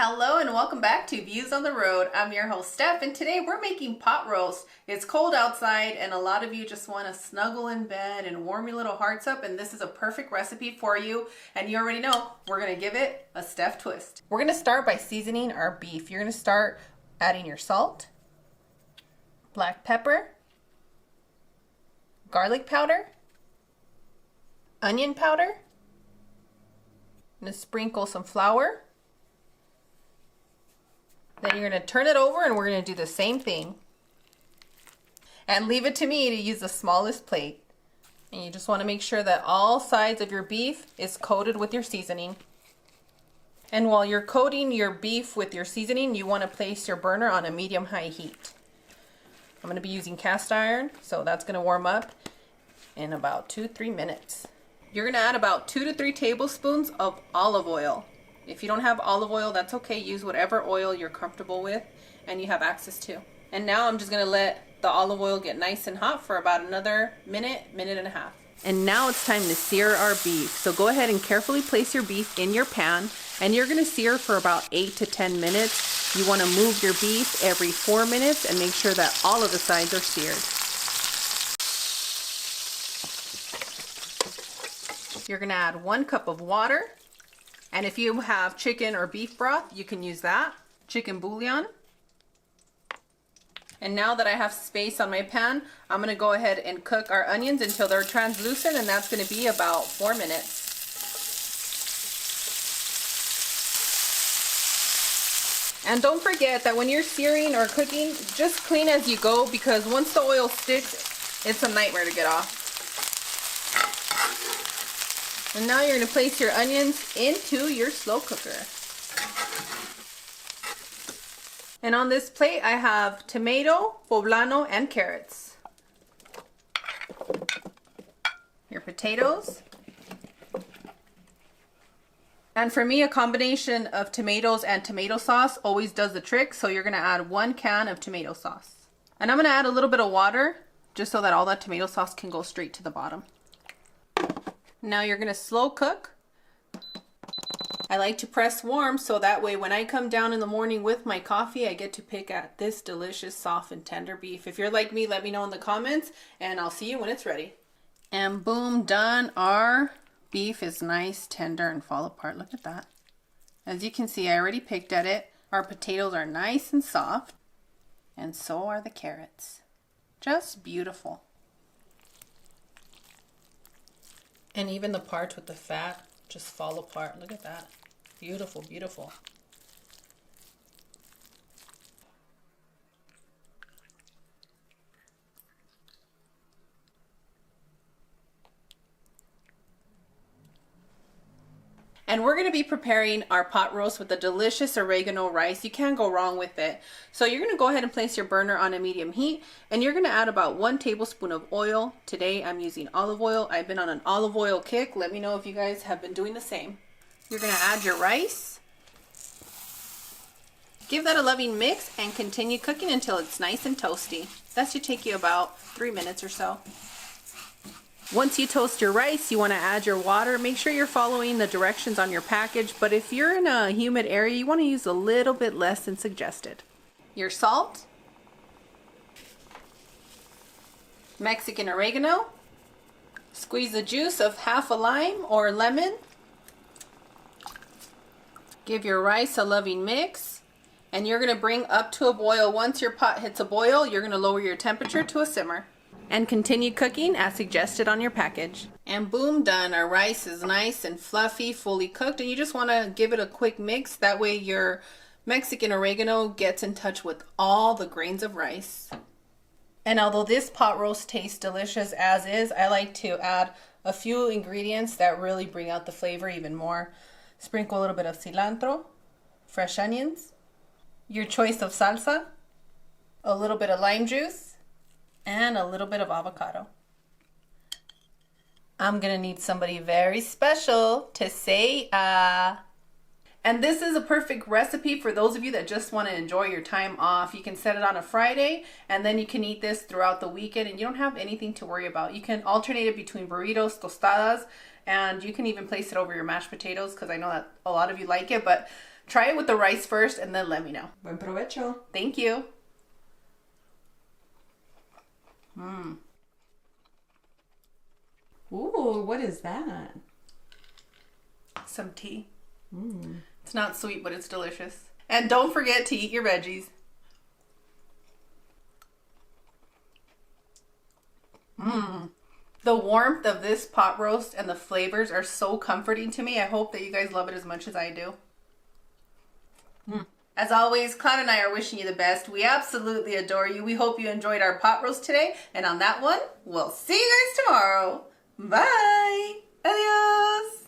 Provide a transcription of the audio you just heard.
Hello and welcome back to Views on the Road. I'm your host Steph, and today we're making pot roast. It's cold outside and a lot of you just want to snuggle in bed and warm your little hearts up, and this is a perfect recipe for you. And you already know we're going to give it a Steph twist. We're going to start by seasoning our beef. You're going to start adding your salt, black pepper, garlic powder, onion powder. I'm going to sprinkle some flour. Then you're going to turn it over and we're going to do the same thing. And leave it to me to use the smallest plate. And you just want to make sure that all sides of your beef is coated with your seasoning. And while you're coating your beef with your seasoning, you want to place your burner on a medium-high heat. I'm going to be using cast iron, so that's going to warm up in about 2-3 minutes. You're going to add about 2 to 3 tablespoons of olive oil. If you don't have olive oil, that's okay. Use whatever oil you're comfortable with and you have access to. And now I'm just going to let the olive oil get nice and hot for about another minute and a half. And now it's time to sear our beef. So go ahead and carefully place your beef in your pan, and you're going to sear for about 8 to 10 minutes. You want to move your beef every 4 minutes and make sure that all of the sides are seared. You're going to add 1 cup of water. And if you have chicken or beef broth, you can use that. Chicken bouillon. And now that I have space on my pan, I'm going to go ahead and cook our onions until they're translucent, and that's going to be about 4 minutes. And don't forget that when you're searing or cooking, just clean as you go, because once the oil sticks, it's a nightmare to get off. And now you're going to place your onions into your slow cooker. And on this plate I have tomato, poblano, and carrots. Your potatoes. And for me, a combination of tomatoes and tomato sauce always does the trick, so you're going to add 1 can of tomato sauce. And I'm going to add a little bit of water just so that all that tomato sauce can go straight to the bottom. Now you're going to slow cook. I like to press warm so that way when I come down in the morning with my coffee, I get to pick at this delicious, soft, and tender beef. If you're like me, let me know in the comments, and I'll see you when it's ready. And boom, done. Our beef is nice, tender, and fall apart. Look at that. As you can see, I already picked at it. Our potatoes are nice and soft, and so are the carrots. Just beautiful. And even the parts with the fat just fall apart. Look at that. Beautiful, beautiful. And we're going to be preparing our pot roast with the delicious oregano rice. You can't go wrong with it. So you're going to go ahead and place your burner on a medium heat, and you're going to add about 1 tablespoon of oil. Today I'm using olive oil. I've been on an olive oil kick. Let me know if you guys have been doing the same. You're going to add your rice. Give that a loving mix and continue cooking until it's nice and toasty. That should take you about 3 minutes or so. Once you toast your rice, you want to add your water. Make sure you're following the directions on your package, but if you're in a humid area, you want to use a little bit less than suggested. Your salt, Mexican oregano, squeeze the juice of half a lime or lemon. Give your rice a loving mix, and you're going to bring up to a boil. Once your pot hits a boil, you're going to lower your temperature to a simmer. And continue cooking as suggested on your package. And boom, done. Our rice is nice and fluffy, fully cooked, and you just want to give it a quick mix. That way your Mexican oregano gets in touch with all the grains of rice. And although this pot roast tastes delicious as is, I like to add a few ingredients that really bring out the flavor even more. Sprinkle a little bit of cilantro, fresh onions, your choice of salsa, a little bit of lime juice, and a little bit of avocado. I'm gonna need somebody very special to say And this is a perfect recipe for those of you that just want to enjoy your time off. You can set it on a Friday and then you can eat this throughout the weekend and you don't have anything to worry about. You can alternate it between burritos, tostadas, and you can even place it over your mashed potatoes because I know that a lot of you like it, but Try it with the rice first and then let me know. Buen provecho. Thank you. Ooh, what is that? Some tea. It's not sweet, but it's delicious. And don't forget to eat your veggies. The warmth of this pot roast and the flavors are so comforting to me. I hope that you guys love it as much as I do. As always, Cloud and I are wishing you the best. We absolutely adore you. We hope you enjoyed our pot roast today. And on that one, we'll see you guys tomorrow. Bye. Adios.